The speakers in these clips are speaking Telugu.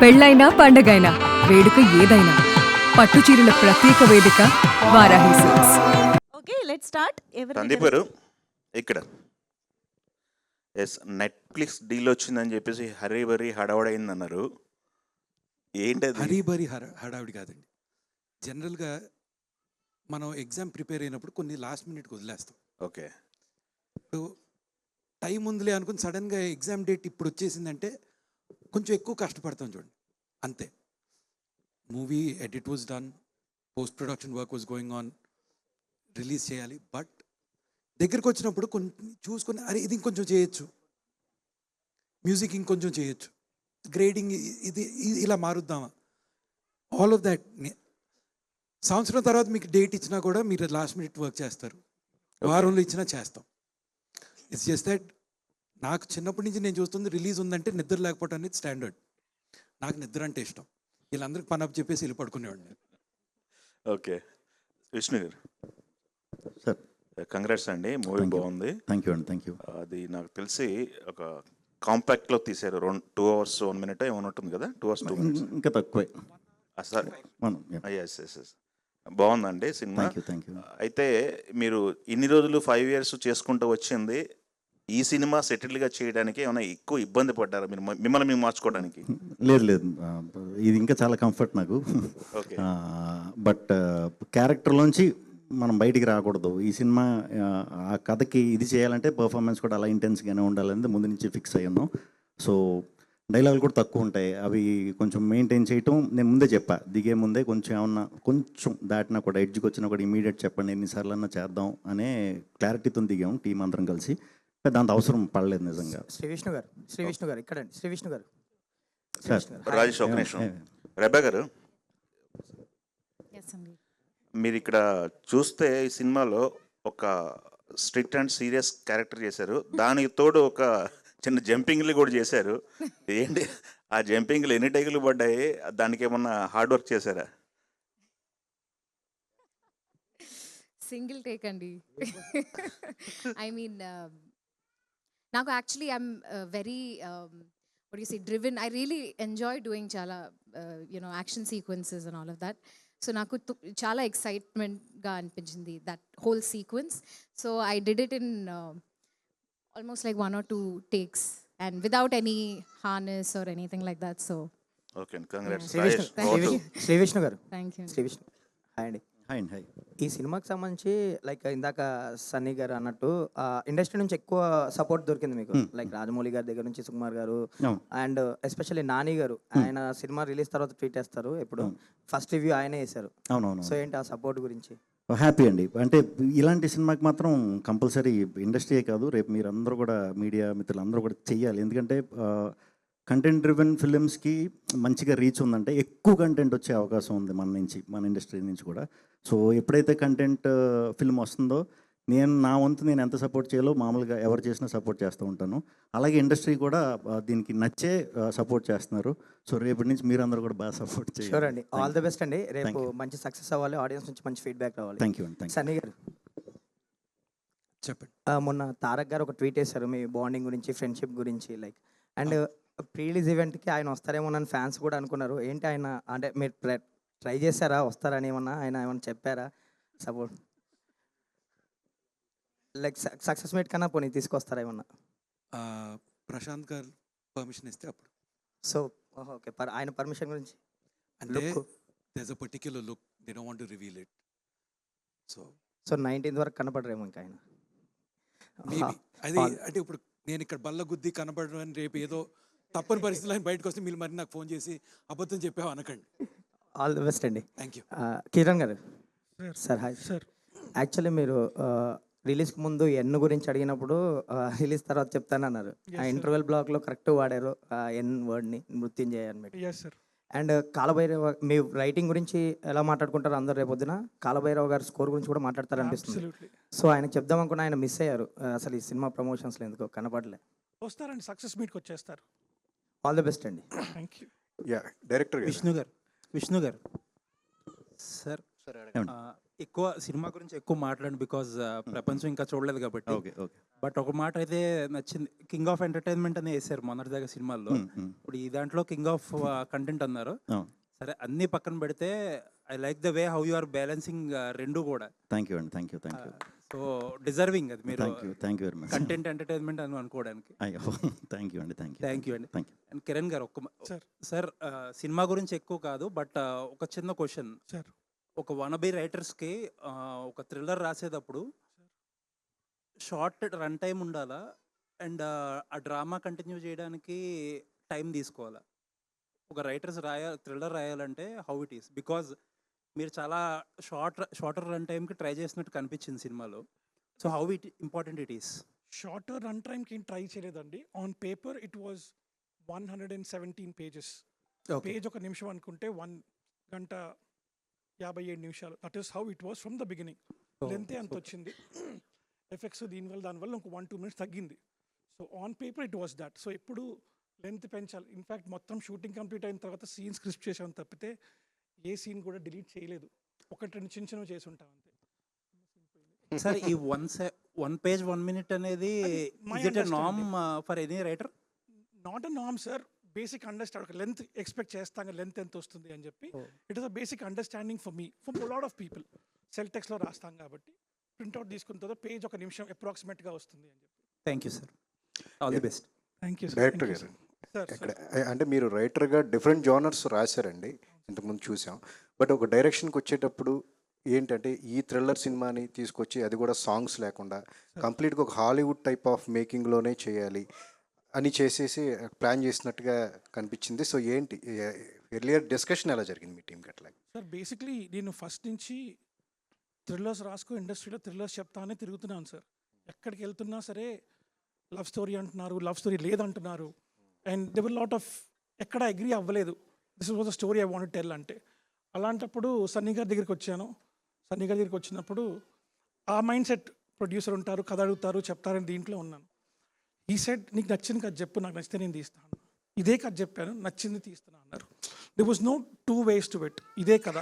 పెళ్ళైనా పండగైనా వేడుక ఏదైనా పట్టు చీరల ప్రత్యేక వేదిక Varahi silks. Okay let's start. Sandeep గారు ఇక్కడ నెట్ఫ్లిక్స్ డీల్ వచ్చిందని చెప్పేసి హరీబరీ హడావడైంది అన్నారు. ఏంటది? హరీబరీ హడావిడి కాదండి. జనరల్గా మనం ఎగ్జామ్ ప్రిపేర్ అయినప్పుడు కొన్ని లాస్ట్ మినిట్కి వదిలేస్తాం. ఓకే, ఇప్పుడు టైం ఉందిలే అనుకుని సడన్గా ఎగ్జామ్ డేట్ ఇప్పుడు వచ్చేసిందంటే కొంచెం ఎక్కువ కష్టపడతాం చూడండి, అంతే. Movie edit was done, post production work was going on, release చేయాలి. బట్ దగ్గరికి వచ్చినప్పుడు కొన్ని చూసుకొని అరే ఇది ఇంకొంచెం చేయొచ్చు, మ్యూజిక్ ఇంకొంచెం చేయొచ్చు, గ్రేడింగ్ ఇది ఇలా మారుద్దామా, ఆల్ ఆఫ్ దాట్. సంవత్సరం తర్వాత మీకు డేట్ ఇచ్చినా కూడా మీరు లాస్ట్ మినిట్ వర్క్ చేస్తారు, వారంలో ఇచ్చినా చేస్తాం. It's just that. నాకు చిన్నప్పటి నుంచి నేను చూస్తుంది రిలీజ్ ఉందంటే నిద్ర లేకపోవడం అనేది స్టాండర్డ్. నాకు నిద్ర అంటే ఇష్టం. వీళ్ళందరికీ పని అప్ చెప్పేసి వెళ్ళి పడుకునేవాడిని. ఓకే, విష్ణు గారు సార్, కంగ్రాట్స్ అండి, మూవీ బాగుంది. థ్యాంక్ యూ అండి, థ్యాంక్ యూ. అది నాకు తెలిసి ఒక కాంపాక్ట్లో తీశారు, 2 hours 1 minute ఏమైనా ఉంటుంది కదా, 2 hours 2 minutes ఇంకా తక్కువే. సార్ ఎస్ ఎస్ ఎస్, బాగుందండి సినిమా. Thank you. అయితే మీరు ఇన్ని రోజులు 5 years చేసుకుంటూ వచ్చింది, ఈ సినిమా సెటిల్గా చేయడానికి ఏమైనా ఎక్కువ ఇబ్బంది పడ్డారా మీరు, మిమ్మల్ని మేము మార్చుకోవడానికి? లేదు లేదు, ఇది ఇంకా చాలా కంఫర్ట్ నాకు. ఓకే, బట్ క్యారెక్టర్లోంచి మనం బయటికి రాకూడదు. ఈ సినిమా ఆ కథకి ఇది చేయాలంటే పర్ఫార్మెన్స్ కూడా అలా ఇంటెన్స్గానే ఉండాలని ముందు నుంచి ఫిక్స్ అయ్యి ఉన్నాం. సో డైలాగులు కూడా తక్కువ ఉంటాయి, అవి కొంచెం మెయింటైన్ చేయటం నేను ముందే చెప్పా. దిగే ముందే కొంచెం ఏమన్నా కొంచెం దాటినా కూడా ఎడ్జ్కి వచ్చినా కూడా ఇమీడియట్ చెప్పండి, ఎన్నిసార్లు అన్నా చేద్దాం అనే క్లారిటీతో దిగాం టీం అందరం కలిసి. దాంతో అవసరం పడలేదు నిజంగా. శ్రీ విష్ణు గారు ఇక్కడ శ్రీ విష్ణు గారు సార్, రాజేష్ ఒక నిమిషం. రెబ్బా గారు, మీరు ఇక్కడ చూస్తే ఈ సినిమాలో ఒక స్ట్రిక్ట్ అండ్ సీరియస్ క్యారెక్టర్ చేశారు, దానికి తోడు ఒక చిన్న జంపింగ్లు కూడా చేశారు. ఏంటి ఆ జంపింగ్లు ఎన్ని టైకులు పడ్డాయి, దానికి ఏమన్నా హార్డ్ వర్క్ చేశారా? సింగిల్ టేక్ అండి. ఐ మీన్ నాకు actually I'm very what do you say, driven. I really enjoy doing chala action sequences and all of that. So నాకు చాలా ఎక్సైట్మెంట్గా అనిపించింది that whole sequence. So I did it in almost like 1 or 2 takes and without any harness or anything like that. So okay, congrats. Sri Vishnu గారు thank you. Sri Vishnu hi అండి. హాయ్ అండి, హాయ్. ఈ సినిమాకి సంబంధించి లైక్ ఇందాక సన్నీ గారు అన్నట్టు ఇండస్ట్రీ నుంచి ఎక్కువ సపోర్ట్ దొరికింది మీకు. లైక్ రాజమౌళి గారి దగ్గర నుంచి సుకుమార్ గారు అండ్ ఎస్పెషల్లీ నాని గారు, ఆయన సినిమా రిలీజ్ తర్వాత ట్వీట్ చేస్తారు, ఎప్పుడు ఫస్ట్ రివ్యూ ఆయనే చేశారు. అవునవును. సో ఏంటి ఆ సపోర్ట్ గురించి? హ్యాపీ అండి. అంటే ఇలాంటి సినిమాకి మాత్రం కంపల్సరీ ఇండస్ట్రీయే కాదు, రేపు మీరు అందరూ కూడా మీడియా మిత్రులు అందరూ కూడా చెయ్యాలి. ఎందుకంటే కంటెంట్ డ్రివెన్ ఫిలిమ్స్కి మంచిగా రీచ్ ఉందంటే ఎక్కువ కంటెంట్ వచ్చే అవకాశం ఉంది మన నుంచి, మన ఇండస్ట్రీ నుంచి కూడా. సో ఎప్పుడైతే కంటెంట్ ఫిల్మ్ వస్తుందో నా వంతు నేను ఎంత సపోర్ట్ చేయాలో మామూలుగా ఎవరు చేసినా సపోర్ట్ చేస్తూ ఉంటాను. అలాగే ఇండస్ట్రీ కూడా దీనికి నచ్చే సపోర్ట్ చేస్తున్నారు. సో రేపటి నుంచి మీరందరూ కూడా బాగా సపోర్ట్ చేయాలి. షూర్ అండి, ఆల్ ది బెస్ట్ అండి. రేపు మంచి సక్సెస్ అవ్వాలి, ఆడియన్స్ నుంచి మంచి ఫీడ్బ్యాక్ రావాలి. థ్యాంక్ యూ అండి. సన్నీ గారు చెప్పండి. మొన్న తారక్ గారు ఒక ట్వీట్ చేశారు మీ బాండింగ్ గురించి, ఫ్రెండ్షిప్ గురించి. లైక్ అండ్ ప్రీ రిలీజ్ ఈవెంట్కి ఆయన వస్తారేమో అని ఫ్యాన్స్ కూడా అనుకున్నారు. ఏంటి ఆయన అంటే మీరు ట్రై చేశారా వస్తారని, ఏమన్నా ఆయన ఏమన్నా చెప్పారా సపోర్ట్? లైక్ సక్సెస్ మీట్ కన్నా పోనీ తీసుకొస్తారా ఏమన్నా? ప్రశాంత్ గారు పర్మిషన్ ఇస్తే అప్పుడు. సో ఓకే, ఆయన పర్మిషన్ గురించి అంటే there's a particular look, they don't want to reveal it. So 19th వరకు కనపడరేమో ఇంకా ఆయన. అది అంటే ఇప్పుడు నేను ఇక్కడ బల్ల గుద్ది కనపడడం అని రేపు ఏదో తప్పని పరిస్థితుల్లో ఆయన బయటకు వస్తే మీరు మరి నాకు ఫోన్ చేసి అబద్ధం చెప్పావు అనకండి. ఆల్ ది బెస్ట్ అండి. Thank you. కిరణ్ గారు సార్ హాయ్ సార్. యాక్చువల్లీ మీరు రిలీజ్కి ముందు ఎన్ గురించి అడిగినప్పుడు రిలీజ్ తర్వాత చెప్తానన్నారు. ఆ ఇంటర్వెల్ బ్లాక్లో కరెక్ట్ వాడారు ఎన్ వర్డ్ని, మృత్యుంజయ అని. అండ్ కాలభైరవ మీ రైటింగ్ గురించి ఎలా మాట్లాడుకుంటారు అందరు, రేపొద్దున కాలభైరవ గారి స్కోర్ గురించి కూడా మాట్లాడతారు అనిపిస్తుంది. సో ఆయనకు చెప్దాం అనుకున్న ఆయన మిస్ అయ్యారు. అసలు ఈ సినిమా ప్రమోషన్స్లో ఎందుకో కనపడలే. వస్తారండి, సక్సెస్ మీట్కి వచ్చేస్తారు. ఆల్ ది బెస్ట్ అండి. Thank you. Yeah, director Vishnu గారు సార్ ఎక్కువ సినిమా గురించి ఎక్కువ మాట్లాడండి బికాజ్ ప్రపంచం ఇంకా చూడలేదు కాబట్టి. ఓకే ఓకే బట్ ఒక మాట అయితే నచ్చింది, కింగ్ ఆఫ్ ఎంటర్టైన్మెంట్ అని వేసారు మొన్నటి దాకా సినిమాల్లో. ఇప్పుడు ఈ దాంట్లో కింగ్ ఆఫ్ కంటెంట్ అన్నారు. సరే అన్నీ పక్కన పెడితే I like the way how you are balancing రెండు కూడా. థ్యాంక్ యూ అండి, థ్యాంక్ యూ సో డిజర్వింగ్ అది మీరు thank you very much. Content entertainment అని అనుకోవడానికి. అయ్యో థ్యాంక్ యూ అండి, థ్యాంక్ యూ అండి. Thank you. అండ్ కిరణ్ గారు సార్. సార్ సినిమా గురించి ఎక్కువ కాదు బట్ ఒక చిన్న క్వశ్చన్. సార్ ఒక వనబీ రైటర్స్కి ఒక థ్రిల్లర్ రాసేటప్పుడు షార్ట్ రన్ టైం ఉండాలా అండ్ ఆ డ్రామా కంటిన్యూ చేయడానికి టైం తీసుకోవాలా? ఒక రైటర్స్ థ్రిల్లర్ రాయాలంటే హౌ ఇట్ ఈస్, బికాజ్ మీరు చాలా షార్టర్ రన్ టైంకి ట్రై చేసినట్టు కనిపించింది సినిమాలో. So how it important it is? Shorter run టైంకి ఏం ట్రై చేయలేదండి. On paper it was 117 pages. Page 1 నిమిషం అనుకుంటే 1 గంట 57 నిమిషాలు. That is how it was from the beginning. లెంతే అంత వచ్చింది. ఎఫెక్ట్స్ దానివల్ల ఇంకో 1-2 మినిట్స్ తగ్గింది. So on paper it was that. So ఎప్పుడు లెంత్ పెంచాలి. ఇన్ఫ్యాక్ట్ మొత్తం షూటింగ్ కంప్లీట్ అయిన తర్వాత సీన్ స్క్రిప్ట్ చేసాం తప్పితే ఏ సీన్ కూడా డిలీట్ చేయలేదు. 1-2 చిన్నవి చేసి ఉంటాం అంతే. సార్ ఈ 1 పేజ్ 1 మినిట్ అనేది norm for any writer? Not a norm sir. Basic understand, length expect చేస్తాం లెంత్ ఎంత వస్తుంది అని చెప్పి. It is a basic understanding for me, for lot of people. Cell టెక్స్ట్లో రాస్తాం కాబట్టి ప్రింట్అవుట్ తీసుకున్న తర్వాత పేజ్ 1 నిమిషం అప్రాక్సిమేట్గా వస్తుంది అని చెప్పి. Thank you sir, all the best. Thank you director గారు, ఇక్కడ అంటే మీరు రైటర్గా డిఫరెంట్ జానర్స్ రాశారండి, ఇంతకుముందు చూసాం. బట్ ఒక డైరెక్షన్కి వచ్చేటప్పుడు ఏంటంటే ఈ థ్రిల్లర్ సినిమాని తీసుకొచ్చి అది కూడా సాంగ్స్ లేకుండా కంప్లీట్గా ఒక హాలీవుడ్ టైప్ ఆఫ్ మేకింగ్లోనే చేయాలి అని చేసేసి ప్లాన్ చేసినట్టుగా కనిపించింది. సో ఏంటి ఎర్లియర్ డిస్కషన్ ఎలా జరిగింది మీ టీంకి అట్లా? సార్ బేసిక్లీ నేను ఫస్ట్ నుంచి థ్రిల్లర్స్ ఇండస్ట్రీలో థ్రిల్లర్స్ చెప్తానే తిరుగుతున్నాను సార్. ఎక్కడికి వెళ్తున్నా సరే లవ్ స్టోరీ అంటున్నారు, లవ్ స్టోరీ లేదంటున్నారు. And they were lot of ఎక్కడ అగ్రీ అవ్వలేదు. This was a story I want tell అంటే. అలాంటప్పుడు సన్నీ గారి దగ్గరికి వచ్చాను. సన్నీ గారి దగ్గరికి వచ్చినప్పుడు ఆ మైండ్ సెట్, ప్రొడ్యూసర్ ఉంటారు, కథ అడుగుతారు, చెప్తారని దీంట్లో ఉన్నాను. ఈ సెట్ నీకు నచ్చింది కథ చెప్పు, నాకు నచ్చితే నేను తీస్తాను. ఇదే కథ చెప్పాను, నచ్చింది తీస్తున్నా అన్నారు. There was no 2 ways to it. ఇదే కథ.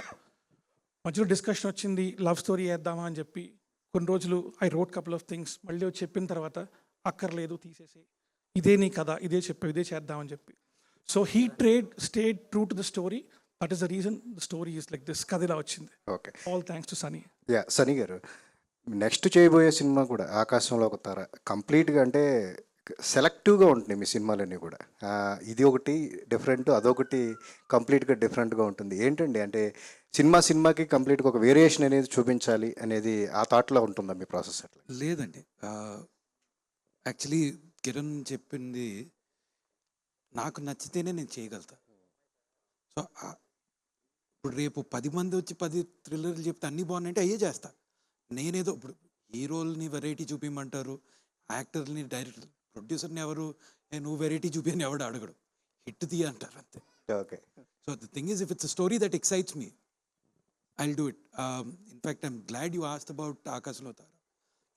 మధ్యలో డిస్కషన్ వచ్చింది, లవ్ స్టోరీ వేద్దామా అని చెప్పి. కొన్ని రోజులు I wrote couple of things. మళ్ళీ వచ్చి చెప్పిన తర్వాత అక్కర్లేదు తీసేసి, ఇదే నీ కథ, ఇదే చెప్పావు, ఇదే చేద్దామని చెప్పి. So he stayed true to the story. That is the reason the story is like this. కథ ఇలా వచ్చింది. Okay, all thanks to Sunny. Yeah, Sunny గారు, నెక్స్ట్ చేయబోయే సినిమా కూడా ఆకాశంలో ఒక తార కంప్లీట్గా అంటే సెలెక్టివ్గా ఉంటున్నాయి మీ సినిమాలన్నీ కూడా. ఇది ఒకటి డిఫరెంట్, అదొకటి కంప్లీట్గా డిఫరెంట్గా ఉంటుంది. ఏంటండి అంటే సినిమాకి కంప్లీట్గా ఒక వేరియేషన్ అనేది చూపించాలి అనేది ఆ థాట్లో ఉంటుందా మీ ప్రాసెస్? అట్లా లేదండి, యాక్చువల్లీ కిరణ్ చెప్పింది నాకు నచ్చితేనే నేను చేయగలుగుతా. సో ఇప్పుడు రేపు 10 మంది వచ్చి 10 థ్రిల్లర్లు చెప్తే అన్నీ బాగున్నాయంటే అయ్యే చేస్తా. నేనేదో ఇప్పుడు హీరోల్ని వెరైటీ చూపించమంటారు, యాక్టర్ని డైరెక్టర్ ప్రొడ్యూసర్ని ఎవరు నువ్వు వెరైటీ చూపి అని ఎవడు అడగడు, హిట్ తీయ అంటారు అంతే. Okay, so the thing is if it's a story that excites me I will do it. In fact I'm glad you asked about ఆకాశంలో తార.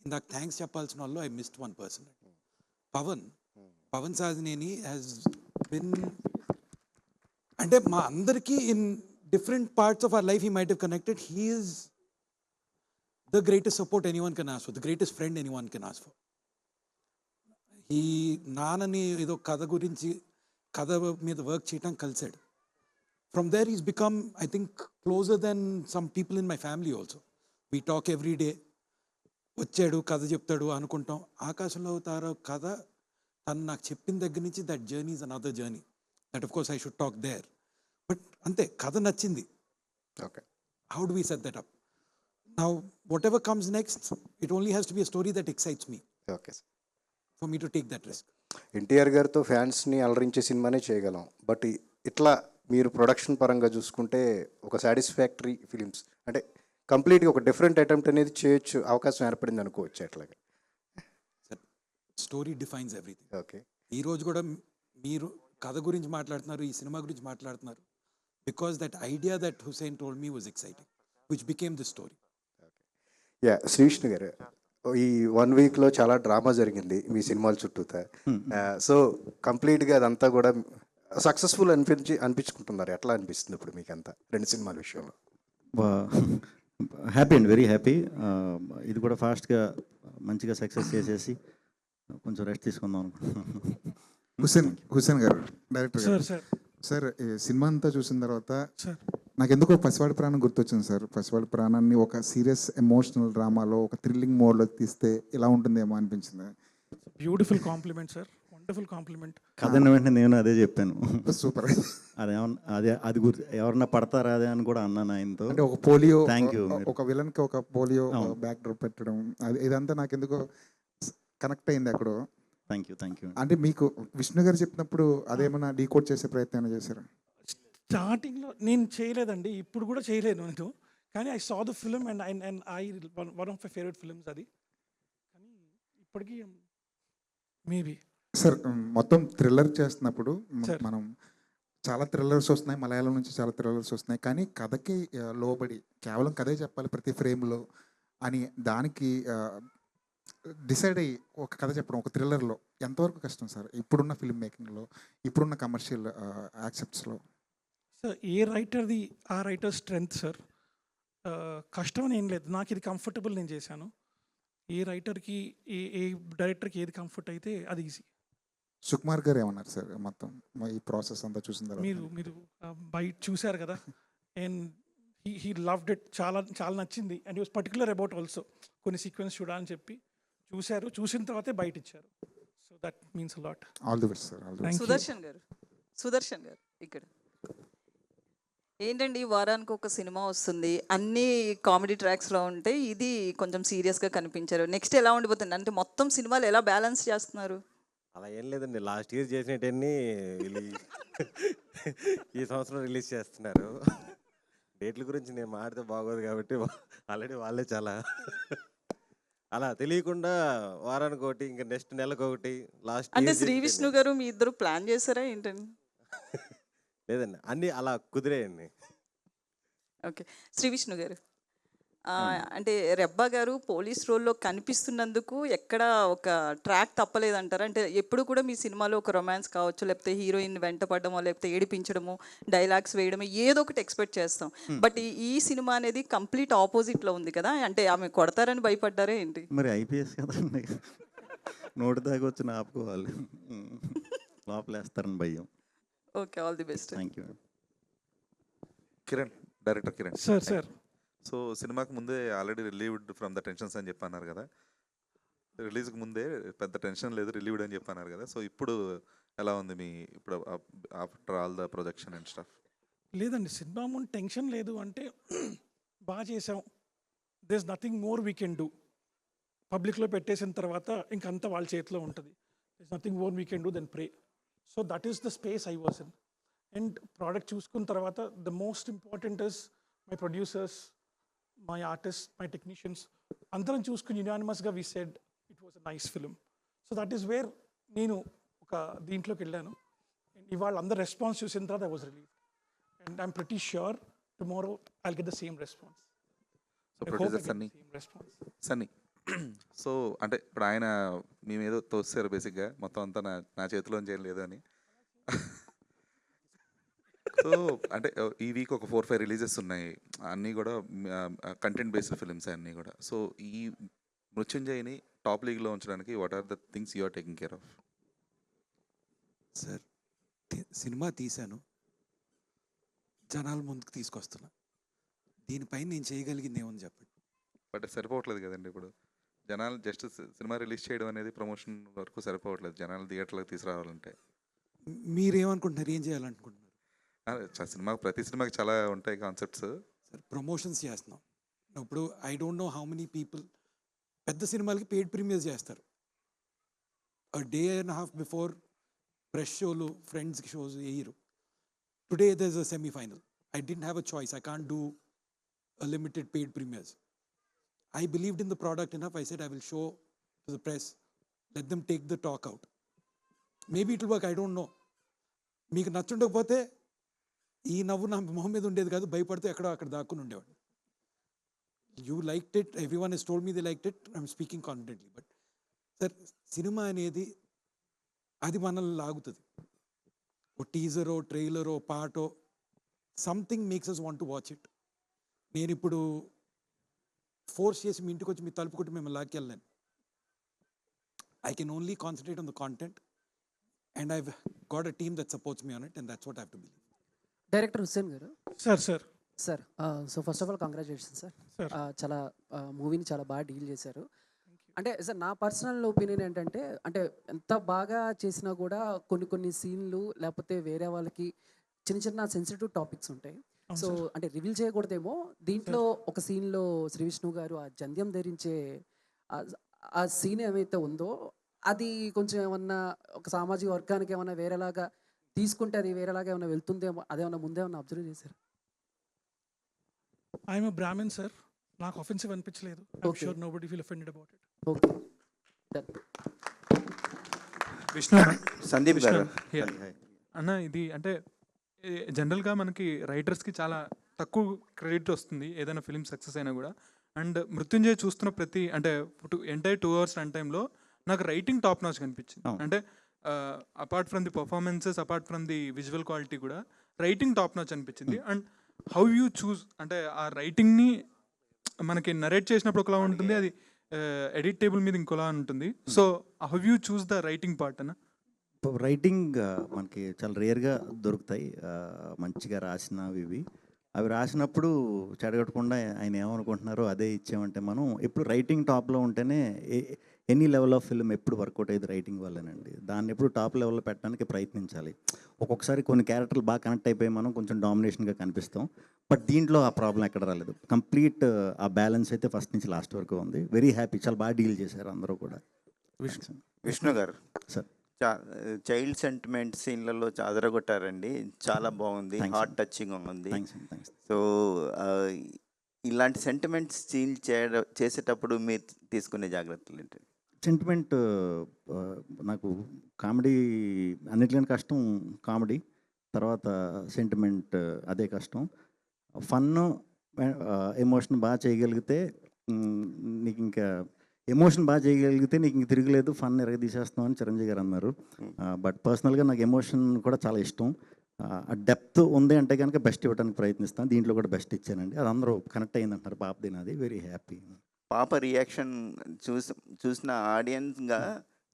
ఇందాక థ్యాంక్స్ చెప్పాల్సిన వాళ్ళు I missed 1 person. Pavan Sadhineni has been, అంటే మా అందరికీ in different parts of our life he might have connected. He is the greatest support anyone can ask for, the greatest friend anyone can ask for. ఈ నాన్నని ఏదో కథ మీద వర్క్ చేయటం కలిసాడు. From there is become I think closer than some people in my family also. We talk every day. వచ్చాడు కథ చెప్తాడు అనుకుంటాం. ఆకాశంలో తార కథ తను నాకు చెప్పిన దగ్గర నుంచి that journey is another journey. That of course I should talk there. But అంతే, కథ నచ్చింది. Okay, how do we set that up? Now whatever comes next, it only has to be a story that excites me okay. For me to take that risk. NTR గారితో ఫ్యాన్స్ని అలరించే సినిమానే చేయగలం. బట్ ఇట్లా మీరు ప్రొడక్షన్ పరంగా చూసుకుంటే ఒక సాటిస్ఫాక్టరీ ఫిలిమ్స్ అంటే కంప్లీట్గా ఒక డిఫరెంట్ అటెంప్ట్ అనేది చేయొచ్చు, అవకాశం ఏర్పడింది అనుకోవచ్చు అట్లాగే. Story defines everything. ఓకే, ఈరోజు కూడా మీరు కథ గురించి మాట్లాడుతున్నారు, ఈ సినిమా గురించి మాట్లాడుతున్నారు because that idea that Hussain told me was exciting which became the story. Yeah, Sree Vishnu గారు, ఈ 1 weekలో చాలా డ్రామా జరిగింది మీ సినిమాల చుట్టూతా. సో కంప్లీట్గా అదంతా కూడా సక్సెస్ఫుల్ అనిపించుకుంటున్నారు. ఎట్లా అనిపిస్తుంది ఇప్పుడు మీకు అంతా 2 సినిమాల విషయంలో? హ్యాపీ అండి, వెరీ హ్యాపీ. ఇది కూడా ఫాస్ట్గా మంచిగా సక్సెస్ చేసేసి కొంచెం రెస్ట్ తీసుకుందాం అనుకుంటున్నాను. హుసేన్ గారు, డైరెక్టర్ గారు. సార్ సార్, ఈ సినిమా అంతా చూసిన తర్వాత సార్ నాకు ఎందుకో పసివాడి ప్రాణం గుర్తొచ్చింది సార్. పసివాడి ప్రాణాన్ని ఒక సీరియస్ ఎమోషనల్ డ్రామాలో ఒక థ్రిల్లింగ్ మోడ్లో తీస్తే ఎలా ఉంటుందేమో అనిపించింది. Beautiful compliment sir, wonderful compliment. కథన్న వెంటనే నేను అదే చెప్పాను. సూపర్. అది గుర్తు ఎవరన్నా పడతారా అదే అని కూడా అన్నాను ఆయనతో. అంటే ఒక పోలియో, థ్యాంక్ యూ. ఒక విలన్కి ఒక పోలియో బ్యాక్ డ్రాప్ పెట్టడం, ఇదంతా నాకు ఎందుకో కనెక్ట్ అయింది అక్కడ. Thank you. అంటే మీకు విష్ణు గారు చెప్పినప్పుడు అదేమన్నా డీకోడ్ చేసే ప్రయత్నం చేశారు? స్టార్టింగ్లో నేను చేయలేదండి, ఇప్పుడు కూడా చేయలేను నేను. కానీ I saw the film and I one of my favourite films అది. కానీ ఇప్పటికీ మేబీ సార్, మొత్తం థ్రిల్లర్ చేస్తున్నప్పుడు సార్. మనం చాలా థ్రిల్లర్స్ వస్తున్నాయి, మలయాళం నుంచి చాలా థ్రిల్లర్స్ వస్తున్నాయి. కానీ కథకి లోబడి కేవలం కథే చెప్పాలి ప్రతి ఫ్రేమ్లో అని దానికి డిసైడ్ అయ్యి ఒక కథ చెప్పడం ఒక థ్రిల్లర్లో ఎంతవరకు కష్టం సార్ ఇప్పుడున్న ఫిల్మ్ మేకింగ్లో, ఇప్పుడున్న కమర్షియల్ యాక్సెప్ట్స్లో? సార్ ఏ రైటర్ది ఆ రైటర్ స్ట్రెంగ్త్ సార్. కష్టం అని ఏం లేదు, నాకు ఇది కంఫర్టబుల్, నేను చేశాను. ఏ రైటర్కి ఏ డైరెక్టర్కి ఏది కంఫర్ట్ అయితే అది ఈజీ. సుకుమార్ గారు ఏమన్నారు సార్ మొత్తం ఈ ప్రాసెస్ అంతా చూసిన తర్వాత? మీరు బయట చూశారు కదా, అండ్ హీ లవ్డ్ ఇట్, చాలా చాలా నచ్చింది. And he was particular about also కొన్ని సీక్వెన్స్ చూడాలని చెప్పి చూశారు, చూసిన తర్వాతే బయట ఇచ్చారు. So that means a lot. All the best sir. All the best. Sudarshan గారు ఇక్కడ ఏంటండి, వారానికి ఒక సినిమా వస్తుంది, అన్ని కామెడీ ట్రాక్స్లో ఉంటే ఇది కొంచెం సీరియస్గా కనిపించారు. నెక్స్ట్ ఎలా ఉండిపోతుంది అంటే మొత్తం సినిమాలు ఎలా బ్యాలెన్స్ చేస్తున్నారు? అలా ఏం లేదండి, లాస్ట్ ఇయర్ చేసినట్టన్నీ ఈ సంవత్సరం రిలీజ్ చేస్తున్నారు. డేట్ల గురించి నేను మాడితే బాగోదు కాబట్టి ఆల్రెడీ వాళ్ళే చాలా అలా తెలియకుండా వారానికి ఒకటి, ఇంకా నెక్స్ట్ నెలకు ఒకటి. లాస్ట్ అంటే శ్రీ విష్ణు గారు మీ ఇద్దరు ప్లాన్ చేశారా ఏంటండి? లేదండి, అన్నీ అలా కుదిరేయండి. ఓకే, శ్రీ విష్ణు గారు, అంటే రెబ్బా గారు పోలీస్ రోల్లో కనిపిస్తున్నందుకు ఎక్కడ ఒక ట్రాక్ తప్పలేదంటారా? అంటే ఎప్పుడు కూడా మీ సినిమాలో ఒక రొమాన్స్ కావచ్చు, లేకపోతే హీరోయిన్ వెంట పడడమో, లేకపోతే ఏడిపించడము, డైలాగ్స్ వేయడము, ఏదో ఒకటి ఎక్స్పెక్ట్ చేస్తాం. బట్ ఈ సినిమా అనేది కంప్లీట్ ఆపోజిట్లో ఉంది కదా, అంటే ఆమె కొడతారని భయపడ్డారా ఏంటి? మరి ఐపీఎస్ కదండి, నోటి దాకా వచ్చి ఆపుకోవాలి, లోపలేస్తారని భయం. Okay, all the best. Thank you. Kiran, director Kiran sir. So సినిమాకి ముందే already relieved from the tensions అని చెప్పన్నారు కదా, రిలీజ్కి ముందే పెద్ద టెన్షన్ లేదు, రిలీవ్డ్ అని చెప్పన్నారు కదా. సో ఇప్పుడు ఎలా ఉంది మీ ఇప్పుడు after all the projection and stuff? లేదండి, సినిమా ముందు టెన్షన్ లేదు, అంటే బాగా చేసాం, there is nothing more we can do. పబ్లిక్లో పెట్టేసిన తర్వాత ఇంకంతా వాళ్ళ చేతిలో ఉంటుంది. There is nothing more we can do then pray. So that is the space I was in. And product చూసుకున్న తర్వాత the most important is my producers, my artist, my technicians, అందరం చూసుకుని యునానిమస్గా we said it was a nice film. So that is where నేను ఒక దీంట్లోకి వెళ్ళాను. ఇవాళ అందరు రెస్పాన్స్ చూసిన తర్వాత I was relieved. And I'm pretty sure tomorrow I'll get the same response. So producer Sunny, so అంటే ఇప్పుడు ఆయన మీ మీద తోస్తారు బేసిక్గా, మొత్తం అంతా నా చేతిలోంచి ఏం లేదు అని. సో అంటే ఈ వీక్ ఒక 4-5 రిలీజెస్ ఉన్నాయి, అన్నీ కూడా కంటెంట్ బేస్డ్ ఫిలిమ్స్ అన్నీ కూడా. సో ఈ మృత్యుంజయ్ని టాప్ లీగ్లో ఉంచడానికి what are the things you are taking care of? Sir, cinema తీశాను, జనాల ముందుకు తీసుకొస్తున్నా, దీనిపైన నేను చేయగలిగింది ఏమని చెప్పండి. బట్ సరిపోవట్లేదు కదండి, ఇప్పుడు జనాలు జస్ట్ సినిమా రిలీజ్ చేయడం అనేది ప్రమోషన్ వరకు సరిపోవట్లేదు, జనాలు థియేటర్లకు తీసుకురావాలంటే. మీరేమనుకుంటున్నారు, ఏం చేయాలనుకుంటున్నారు? సినిమా ప్రతి సినిమాకి చాలా ఉంటాయి కాన్సెప్ట్స్. సార్, ప్రమోషన్స్ చేస్తున్నాం ఇప్పుడు. I don't know how many people పెద్ద సినిమాలకి పెయిడ్ ప్రీమియర్స్ చేస్తారు. Day and half before press షోలు, ఫ్రెండ్స్కి షోస్ వేయరు. Today there is a semifinal. I don't have a choice. I can't do a limited paid premieres. I believed in the product enough. I said I will show to the press, let them take the talk out. Maybe it will work, I don't know. మీకు నచ్చుండకపోతే ఈ నవ్వు నా మొహం మీద ఉండేది కాదు, భయపడితే ఎక్కడో అక్కడ దాక్కుని ఉండేవాడు. You liked it, everyone he's told me they liked it, I'm speaking confidently. But sir, cinema అనేది అది మనల్ని లాగుతుంది. ఓ టీజరో, ట్రైలరో, పాటో, something makes us want to watch it. నేను ఇప్పుడు ఫోర్స్ చేసి మీ ఇంటికి వచ్చి మీ తలుపు కొట్టి మిమ్మల్ని లాక్కెళ్ళాను. I can only concentrate on the content, and I've got a team that supports me on it, and that's what I have to believe. Director Hussain గారు sir sir, so first of all congratulation sir. చాలా మూవీని చాలా బాగా డీల్ చేశారు. అంటే సార్ నా పర్సనల్ ఒపీనియన్ ఏంటంటే, అంటే ఎంత బాగా చేసినా కూడా కొన్ని సీన్లు లేకపోతే వేరే వాళ్ళకి చిన్న చిన్న సెన్సిటివ్ టాపిక్స్ ఉంటాయి. సో అంటే రివీల్ చేయకూడదేమో, దీంట్లో ఒక సీన్లో శ్రీ విష్ణు గారు ఆ జంధ్యం ధరించే ఆ సీన్ ఏమైతే ఉందో అది కొంచెం ఏమన్నా ఒక సామాజిక వర్గానికి ఏమన్నా వేరేలాగా తీసుకుంటే అది వేరేలాగా ఏమైనా వెళ్తుందేమో, అదేమన్నా ముందేమన్నా అబ్జర్వ్ చేశారు? ఐఎమ్ బ్రాహ్మణ్ సార్, నాకు ఆఫెన్సివ్ అనిపించలేదు. Okay. Sure nobody feel offended about it. Okay, Vishnu Sandeep గారు అన్న, ఇది అంటే జనరల్గా మనకి రైటర్స్కి చాలా తక్కువ క్రెడిట్ వస్తుంది ఏదైనా ఫిలిం సక్సెస్ అయినా కూడా. అండ్ మృత్యుంజయ్ చూస్తున్న ప్రతి అంటే ఎంటైర్ 2 hours రన్ టైంలో నాకు రైటింగ్ టాప్ నాచ్ కనిపించింది. అంటే apart from the performances, apart from the visual quality కూడా రైటింగ్ టాప్ నాచ్ అనిపించింది. అండ్ హౌ యూ చూస్ అంటే ఆ రైటింగ్ని మనకి నరేట్ చేసినప్పుడు ఒకలా ఉంటుంది, అది ఎడిట్ టేబుల్ మీద ఇంకోలా ఉంటుంది. So how you choose the writing part అన్న? రైటింగ్ మనకి చాలా రేర్గా దొరుకుతాయి మంచిగా రాసినవి ఇవి. అవి రాసినప్పుడు చెడగొట్టకుండా ఆయన ఏమనుకుంటున్నారో అదే ఇచ్చామంటే మనం ఎప్పుడు రైటింగ్ టాప్లో ఉంటేనే ఎనీ లెవెల్ ఆఫ్ ఫిల్మ్ ఎప్పుడు వర్కౌట్ అయ్యేది రైటింగ్ వల్లనండి. దాన్ని ఎప్పుడు టాప్ లెవెల్లో పెట్టడానికి ప్రయత్నించాలి. ఒక్కొక్కసారి కొన్ని క్యారెక్టర్లు బాగా కనెక్ట్ అయిపోయి మనం కొంచెం డామినేషన్గా కనిపిస్తాం. బట్ దీంట్లో ఆ ప్రాబ్లం ఎక్కడ రాలేదు. కంప్లీట్ ఆ బ్యాలెన్స్ అయితే ఫస్ట్ నుంచి లాస్ట్ వరకు ఉంది. వెరీ హ్యాపీ, చాలా బాగా డీల్ చేశారు అందరూ కూడా. విష్ణు గారు సార్, చైల్డ్ సెంటిమెంట్ సీన్లలో అదరగొట్టారండి, చాలా బాగుంది, హార్ట్ టచింగ్ ఉంది. సో ఇలాంటి సెంటిమెంట్ సీన్ చేసేటప్పుడు మీరు తీసుకునే జాగ్రత్తలు ఏంటి? సెంటిమెంట్ నాకు కామెడీ అన్నిటికన్నా కష్టం కామెడీ, తర్వాత సెంటిమెంట్ అదే కష్టం. ఫన్ ఎమోషన్ బాగా చేయగలిగితే నీకు ఇంకా ఎమోషన్ బాగా చేయగలిగితే నీకు ఇంక తిరగలేదు, ఫన్ ఎరగదీసేస్తున్నాం అని చిరంజీవి గారు అన్నారు. బట్ పర్సనల్గా నాకు ఎమోషన్ కూడా చాలా ఇష్టం. ఆ డెప్త్ ఉంది అంటే కనుక బెస్ట్ ఇవ్వడానికి ప్రయత్నిస్తాను. దీంట్లో కూడా బెస్ట్ ఇచ్చానండి. అది అందరూ కనెక్ట్ అయిందంటారు. పాపది నాది, వెరీ హ్యాపీ. పాప రియాక్షన్ చూసిన ఆడియన్స్గా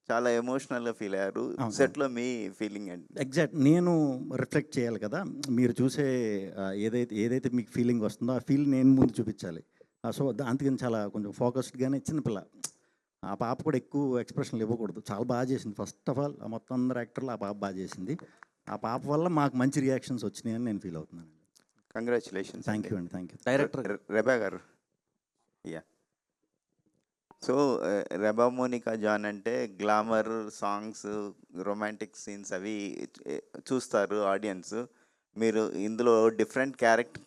చాలా ఎమోషనల్గా ఫీల్ అయ్యారు. సెట్లో మీ ఫీలింగ్ అండి? ఎగ్జాక్ట్, నేను రిఫ్లెక్ట్ చేయాలి కదా. మీరు చూసే ఏదైతే మీకు ఫీలింగ్ వస్తుందో ఆ ఫీల్ నేను ముందు చూపించాలి. సో అందుకని చాలా కొంచెం ఫోకస్డ్గానే, చిన్నపిల్ల ఆ పాప కూడా ఎక్కువ ఎక్స్ప్రెషన్లు ఇవ్వకూడదు. చాలా బాగా చేసింది. ఫస్ట్ ఆఫ్ ఆల్ మొత్తం అందరు యాక్టర్లు ఆ పాప బాగా చేసింది. ఆ పాప వల్ల మాకు మంచి రియాక్షన్స్ వచ్చినాయని నేను ఫీల్ అవుతున్నాను. కంగ్రాచులేషన్స్. థ్యాంక్ యూ అండి. Thank you. డైరెక్టర్ రెబా గారు. యా, సో రెబా మోనికా జాన్ అంటే గ్లామర్ సాంగ్స్, రొమాంటిక్ సీన్స్ అవి చూస్తారు ఆడియన్స్. మీరు ఇందులో డిఫరెంట్ క్యారెక్టర్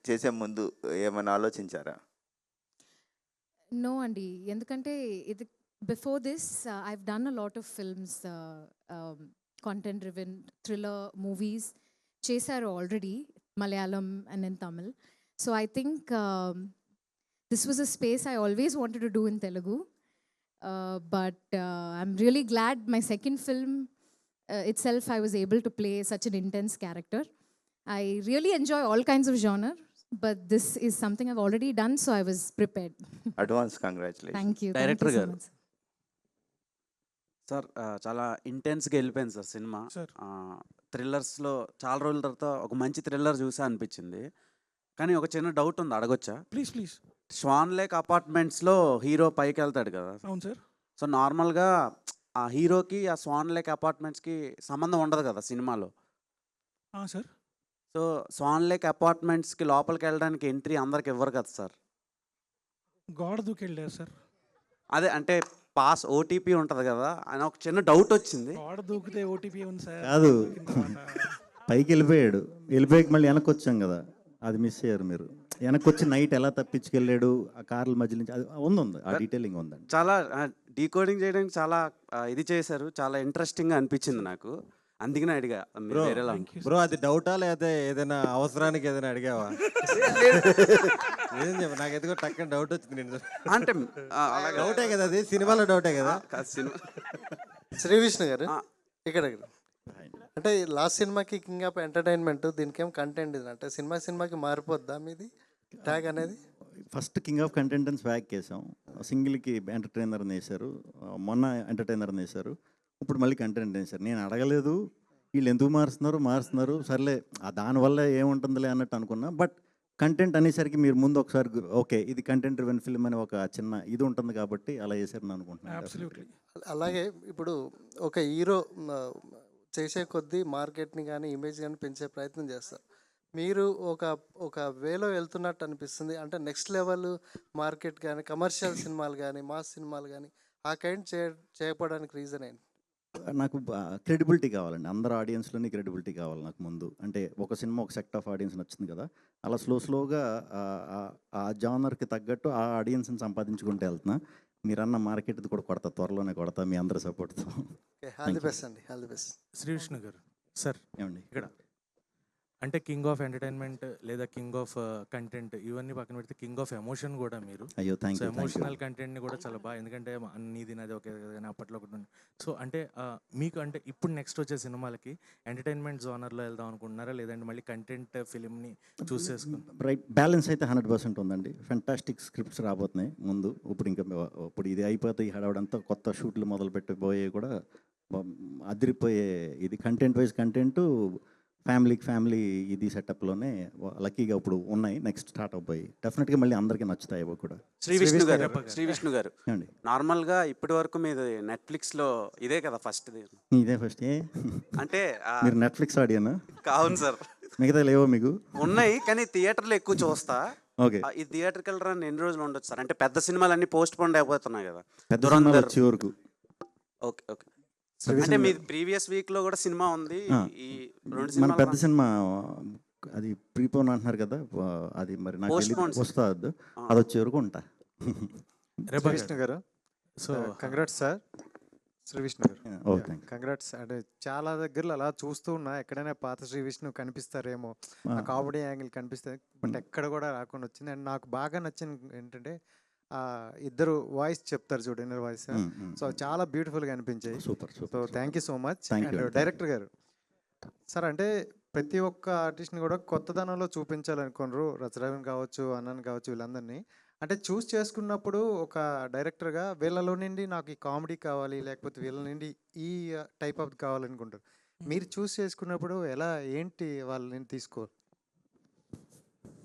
చేసే ముందు ఏమైనా ఆలోచించారా? నో అండి, ఎందుకంటే ఇది before this I've done a lot of films, content driven thriller movies చేశారు already, Malayalam and in Tamil. So I think this was a space I always wanted to do in Telugu, but I'm really glad my second film itself I was able to play such an intense character. I really enjoy all kinds of genre, but this is something I've already done, so I was prepared. Advance congratulations. Thank you. Director Thank you so garu. much. Sir, చాలా ఇంటెన్స్గా వెళ్ళిపోయింది సార్ సినిమా. థ్రిల్లర్స్లో చాలా రోజుల తర్వాత ఒక మంచి థ్రిల్లర్ చూసా అనిపించింది. కానీ ఒక చిన్న డౌట్ ఉంది, అడగొచ్చా? ప్లీజ్. స్వాన్ లేక్ అపార్ట్మెంట్స్లో హీరో పైకి వెళ్తాడు కదా. అవును సార్. సో నార్మల్గా ఆ హీరోకి ఆ స్వాన్ లేక్ అపార్ట్మెంట్స్కి సంబంధం ఉండదు కదా సినిమాలో. సార్, సో స్వాన్ లేక్ అపార్ట్మెంట్స్కి లోపలికి వెళ్ళడానికి ఎంట్రీ అందరికి ఇవ్వరు కదా సార్. గోడ దూకెళ్ళారు సార్. అదే అంటే పాస్ ఓటీపీ ఉంటుంది కదా అని ఒక చిన్న డౌట్ వచ్చింది. గోడ దూకితే ఓటీపీ ఉంది సార్. కాదు, పైకి వెళ్ళిపోయాడు, వెళ్ళిపోయాక మళ్ళీ వెనక్కి వచ్చాం కదా, అది మిస్ అయ్యారు మీరు. వెనక్కి వచ్చి నైట్ ఎలా తప్పించుకెళ్ళాడు ఆ కార్ల మధ్య నుంచి, అది ఉంది, ఆ డీటెయిలింగ్ ఉందండి. చాలా డీకోడింగ్ చేయడానికి చాలా ఇది చేశారు, చాలా ఇంట్రెస్టింగ్గా అనిపించింది నాకు. అందుకనే అడిగా. బ్రో అది డౌటా లేదా ఏదైనా అవసరానికి ఏదైనా అడిగావా? ఏం చెప్ప, నాకు ఎందుకో టక్కన డౌట్ వచ్చింది. నేను అంటే డౌటే కదా, అది సినిమాలో డౌటే కదా. శ్రీ విష్ణు గారు ఇక్కడ అంటే లాస్ట్ సినిమాకి కింగ్ ఆఫ్ ఎంటర్టైన్మెంట్, దీనికి ఏం కంటెంట్ ఇది అంటే సినిమాకి మారిపోద్దా మీది ట్యాగ్ అనేది? ఫస్ట్ కింగ్ ఆఫ్ కంటెంట్ అని స్వాగ్ వేసాం, సింగిల్కి ఎంటర్టైనర్ని వేశారు, మొన్న ఎంటర్టైనర్ని వేశారు, ఇప్పుడు మళ్ళీ కంటెంట్ వేశారు. నేను అడగలేదు వీళ్ళు ఎందుకు మారుస్తున్నారు సర్లే దానివల్ల ఏముంటుందిలే అన్నట్టు అనుకున్నా. బట్ కంటెంట్ అనేసరికి మీరు ముందు ఒకసారి ఓకే ఇది కంటెంట్ రివెన్ ఫిల్మ్ అని ఒక చిన్న ఇది ఉంటుంది కాబట్టి అలా చేశారని అనుకుంటున్నాను. అలాగే ఇప్పుడు ఒక హీరో చేసే కొద్దీ మార్కెట్ని కానీ ఇమేజ్ కానీ పెంచే ప్రయత్నం చేస్తారు. మీరు ఒక వేలో వెళ్తున్నట్టు అనిపిస్తుంది. అంటే నెక్స్ట్ లెవెల్ మార్కెట్ కానీ కమర్షియల్ సినిమాలు కానీ మాస్ సినిమాలు కానీ ఆ కైండ్ చేయకపోవడానికి రీజన్ ఏంటి? నాకు క్రెడిబిలిటీ కావాలండి, అందరు ఆడియన్స్లోని క్రెడిబిలిటీ కావాలి నాకు ముందు. అంటే ఒక సినిమా ఒక సెక్ట్ ఆఫ్ ఆడియన్స్ నచ్చింది కదా, అలా స్లోగా ఆ జానర్కి తగ్గట్టు ఆ ఆడియన్స్ని సంపాదించుకుంటూ వెళ్తున్నా. మీరన్న మార్కెట్ కూడా కొడతా, త్వరలోనే కొడతా మీ అందరి సపోర్ట్తో. ఆల్ ది బెస్ట్ అండి, all the best. Sree Vishnu గారు సార్, ఏమండి ఇక్కడ అంటే కింగ్ ఆఫ్ ఎంటర్టైన్మెంట్ లేదా కింగ్ ఆఫ్ కంటెంట్ ఇవన్నీ పక్కన పెడితే కింగ్ ఆఫ్ ఎమోషన్ కూడా మీరు. అయ్యో థ్యాంక్ యూ. ఎమోషనల్ కంటెంట్ని కూడా చాలా బాగా, ఎందుకంటే నీది నాది ఒకే కానీ అప్పట్లో ఒకటి ఉంది. సో అంటే మీకు అంటే ఇప్పుడు నెక్స్ట్ వచ్చే సినిమాలకి ఎంటర్టైన్మెంట్ జోనర్లో వెళ్దాం అనుకుంటున్నారా, లేదంటే మళ్ళీ కంటెంట్ ఫిలింని చూస్ చేసుకుంటారు? రైట్ బ్యాలెన్స్ అయితే 100% ఉందండి. ఫెంటాస్టిక్ స్క్రిప్ట్స్ రాబోతున్నాయి ముందు. ఇప్పుడు ఇది అయిపోతే ఈ హడావడంతా కొత్త షూట్లు మొదలు పెట్టబోయే కూడా అదిరిపోయే ఇది కంటెంట్ వైజ్ కంటెంట్ ఫ్యామిలీ ఇది సెటప్లోనే లక్కీగా ఇప్పుడు ఉన్నాయి. నెక్స్ట్ స్టార్ట్ అయిపోయి డెఫినెట్గా మళ్ళీ అందరికీ నచ్చుతాయి అవి కూడా. శ్రీ విష్ణు గారు నార్మల్గా ఇప్పటి వరకు మీది నెట్ఫ్లిక్స్లో ఇదే కదా ఫస్ట్? ఇదే ఫస్ట్. అంటే మీరు నెట్ఫ్లిక్స్ ఆడియనా? అవును సార్. మిగతా లేవో మీకు? ఉన్నాయి కానీ థియేటర్లో ఎక్కువ చూస్తా. ఓకే. ఈ థియేటర్కి రన్ ఎన్ని రోజులు ఉండొచ్చు సార్? అంటే పెద్ద సినిమాలన్నీ పోస్ట్ పోన్ అయిపోతున్నాయి కదా. పెద్ద సినిమాలు వచ్చే వరకు. Okay okay. అంటే మీ ప్రీవియస్ వీక్లో కూడా సినిమా ఉంది. ఈ మన పెద్ద సినిమా అది ప్రీపోన్ అంటున్నారు కదా, అది మరి నాకు వస్తుంది, అది వచ్చే వరకు ఉంటా. విష్ణు గారు so congrats sir. Sree Vishnu గారు కంగ్రాట్స్. అంటే చాలా దగ్గరలో అలా చూస్తూ ఉన్నా, ఎక్కడైనా పాత శ్రీ విష్ణు కనిపిస్తారేమో, ఆ కామెడీ యాంగిల్ కనిపిస్తుంది, బట్ ఎక్కడ కూడా రాకుండా వచ్చింది. అండ్ నాకు బాగా నచ్చింది ఏంటంటే ఇద్దరు వాయిస్ చెప్తారు చూడు, ఇన్నర్ వాయిస్. సో చాలా బ్యూటిఫుల్గా అనిపించాయి. Super. So thank you so much. And director గారు సార్, అంటే ప్రతి ఒక్క ఆర్టిస్ట్ని కూడా కొత్తదనంలో చూపించాలనుకున్నారు. రచరవన్ కావచ్చు, అన్నన్ కావచ్చు, వీళ్ళందరినీ. అంటే చూస్ చేసుకున్నప్పుడు ఒక డైరెక్టర్గా వీళ్ళలో నుండి నాకు ఈ కామెడీ కావాలి, లేకపోతే వీళ్ళ నుండి ఈ టైప్ ఆఫ్ కావాలనుకుంటారు. మీరు చూస్ చేసుకున్నప్పుడు ఎలా ఏంటి వాళ్ళని తీసుకోవాలి?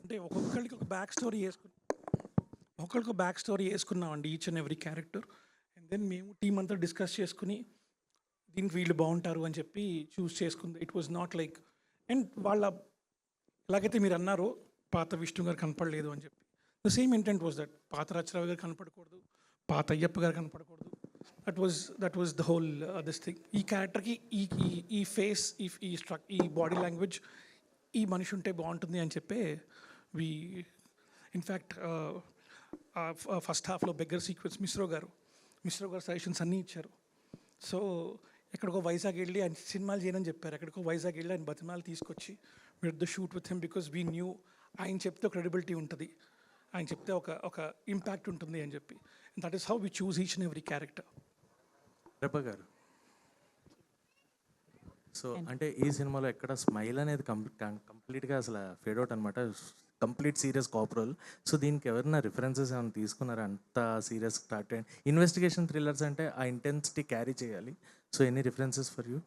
అంటే ఒక్కొక్కరికి ఒక బ్యాక్ స్టోరీ వేసుకున్నామండి, each and every character. And then మేము టీం అంతా డిస్కస్ చేసుకుని దీనికి వీళ్ళు బాగుంటారు అని చెప్పి చూస్ చేసుకుంది. It was not like and వాళ్ళ ఎలాగైతే మీరు అన్నారో పాత విష్ణు గారు కనపడలేదు అని చెప్పి, the same intent was that పాత రచరావు గారు కనపడకూడదు, పాత అయ్యప్ప గారు కనపడకూడదు. That was the whole this thing. ఈ క్యారెక్టర్కి ఈ ఫేస్, ఈ బాడీ లాంగ్వేజ్, ఈ మనిషి ఉంటే బాగుంటుంది అని చెప్పి ఇన్ఫ్యాక్ట్ ఫస్ట్ హాఫ్లో బెగ్గర్ సీక్వెన్స్ మిశ్రో గారు సజెషన్స్ అన్నీ ఇచ్చారు. సో ఎక్కడికో వైజాగ్ వెళ్ళి ఆయన సినిమాలు చేయనని చెప్పారు. ఎక్కడికో వైజాగ్ వెళ్ళి ఆయన బతిమాలు తీసుకొచ్చి with the shoot with him, because we knew ఆయన చెప్తే ఒక క్రెడిబిలిటీ ఉంటుంది, ఆయన చెప్తే ఒక ఇంపాక్ట్ ఉంటుంది అని చెప్పి. That is how we choose each and every character. రెబ్బ గారు సో అంటే ఈ సినిమాలో ఎక్కడ స్మైల్ అనేది కంప్లీట్గా అసలు ఫేడ్ అవుట్ అనమాట, complete serious cop role. So దీనికి ఎవరైనా రిఫరెన్సెస్ ఏమైనా తీసుకున్నారా? అంత serious start and investigation thrillers అంటే ఆ ఇంటెన్సిటీ క్యారీ చేయాలి. So any references for you?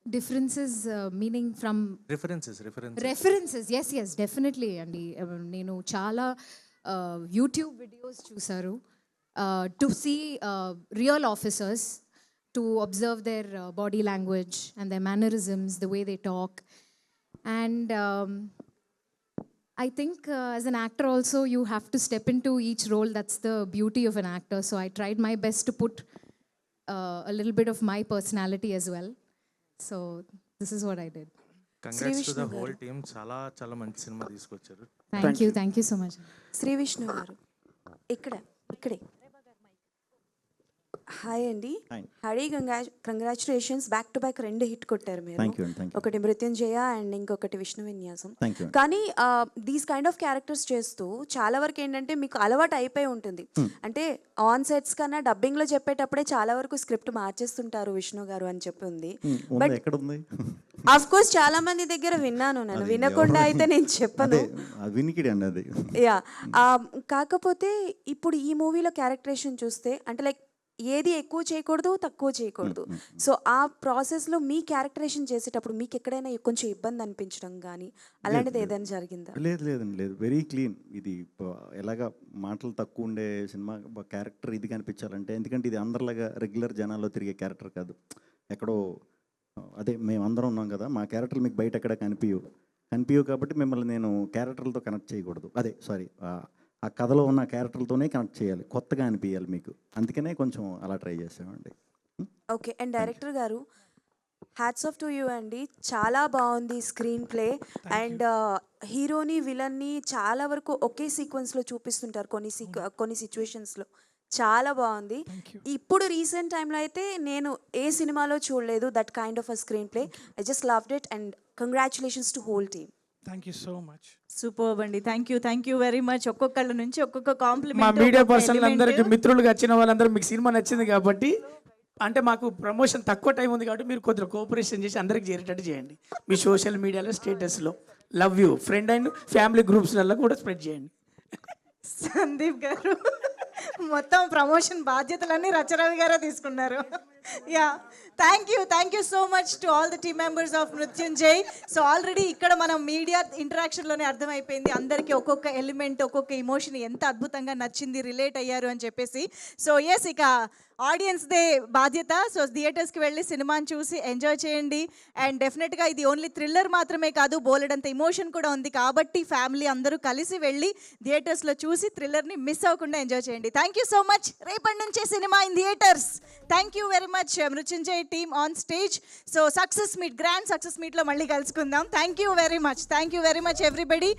Differences meaning from references yes definitely అండి. నేను చాలా యూట్యూబ్ వీడియోస్ చూసారు to see real officers, to observe their body language and their mannerisms, the way they talk. And I think as an actor also, you have to step into each role. That's the beauty of an actor. So I tried my best to put a little bit of my personality as well. So this is what I did. Congrats to the whole team. Chala manchi cinema తీసుకొచ్చారు. Thank you so much. Sree Vishnu గారు ఇక్కడే హాయ్ అండి. Hari congratulations, back to back 2 hit కొట్టారు మీరు. ఒకటి మృత్యుంజయ అండ్ ఇంకొకటి విష్ణు విన్యాసం. కానీ దీస్ కైండ్ ఆఫ్ క్యారెక్టర్స్ చేస్తూ చాలా వరకు ఏంటంటే మీకు అలవాటు అయిపోయి ఉంటుంది. అంటే ఆన్ సెట్స్ కన్నా డబ్బింగ్లో చెప్పేటప్పుడే చాలా వరకు స్క్రిప్ట్ మార్చేస్తుంటారు విష్ణు గారు అని చెప్పి ఉంది. బట్ ఆఫ్ కోర్స్ చాలా మంది దగ్గర విన్నాను నేను, వినకుండా అయితే నేను చెప్పను. వినికిడి అండి అది. యా కాకపోతే ఇప్పుడు ఈ మూవీలో క్యారెక్టరేషన్ చూస్తే అంటే లైక్ ఏది ఎక్కువ చేయకూడదు, తక్కువ చేయకూడదు. సో ఆ ప్రాసెస్లో మీ క్యారెక్టరేషన్ చేసేటప్పుడు మీకు ఎక్కడైనా కొంచెం ఇబ్బంది అనిపించడం కానీ అలాంటిది ఏదైనా జరిగిందా? లేదండి, లేదు. Very clean. ఇది ఎలాగా మాటలు తక్కువ ఉండే సినిమా క్యారెక్టర్ ఇది కనిపించాలంటే, ఎందుకంటే ఇది అందరిలాగా రెగ్యులర్ జనాల్లో తిరిగే క్యారెక్టర్ కాదు. ఎక్కడో అదే మేమందరం ఉన్నాం కదా, మా క్యారెక్టర్లు మీకు బయట ఎక్కడ కనిపించవు కాబట్టి మిమ్మల్ని నేను క్యారెక్టర్లతో కనెక్ట్ చేయకూడదు. అదే సారీ, ఆ కథలో ఉన్న క్యారెక్టర్లతోనే కనెక్ట్ చేయాలి, కొత్తగా అనిపించాలి మీకు. అందుకనే కొంచెం అలా ట్రై చేసామండి. ఓకే. అండ్ డైరెక్టర్ గారు, హ్యాట్స్ ఆఫ్ టు యూ అండి. చాలా బాగుంది స్క్రీన్ ప్లే. అండ్ హీరోని విలన్ని చాలా వరకు ఒకే సీక్వెన్స్లో చూపిస్తుంటారు కొన్ని సిచ్యువేషన్స్లో. చాలా బాగుంది. ఇప్పుడు రీసెంట్ టైంలో అయితే నేను ఏ సినిమాలో చూడలేదు that kind of a screenplay. I just loved it and congratulations to whole team. Thank you so much. Super అండి. Thank you very much. ఒక్కొక్కళ్ళ నుంచి ఒక్కొక్క కాంప్లిమెంట్. మా మీడియా పర్సనల్ అందరికి, మిత్రులుగా వచ్చిన వాళ్ళందరూ మీకు సినిమా నచ్చింది కాబట్టి, అంటే మాకు ప్రమోషన్ తక్కువ టైం ఉంది కాబట్టి మీరు కొద్దిగా కోఆపరేషన్ చేసి అందరికి చేరేటట్టు చేయండి. మీ సోషల్ మీడియాలో స్టేటస్లో love you friend and family గ్రూప్స్లలో కూడా స్ప్రెడ్ చేయండి. సందీప్ గారు మొత్తం ప్రమోషన్ బాధ్యతలన్నీ రచరవి గారే తీసుకున్నారు. Yeah thank you so much to all the team members of Mrutyunjay. So already ఇక్కడ మనం మీడియా ఇంటరాక్షన్లోనే అర్థమైపోయింది అందరికీ ఒక్కొక్క ఎలిమెంట్, ఒక్కొక్క ఇమోషన్ ఎంత అద్భుతంగా నచ్చింది, రిలేట్ అయ్యారు అని చెప్పేసి. సో ఎస్, ఇక ఆడియన్స్దే బాధ్యత. సో థియేటర్స్కి వెళ్ళి సినిమాని చూసి ఎంజాయ్ చేయండి. అండ్ డెఫినెట్గా ఇది ఓన్లీ థ్రిల్లర్ మాత్రమే కాదు, బోలెడంత ఇమోషన్ కూడా ఉంది కాబట్టి ఫ్యామిలీ అందరూ కలిసి వెళ్ళి థియేటర్స్లో చూసి థ్రిల్లర్ని మిస్ అవ్వకుండా ఎంజాయ్ చేయండి. Thank you so much. రేపటి నుంచే cinema in theatres. Thank you very much Mrutyunjay team on stage. So success meet, grand success మీట్లో మళ్ళీ కలుసుకుందాం. Thank you very much everybody.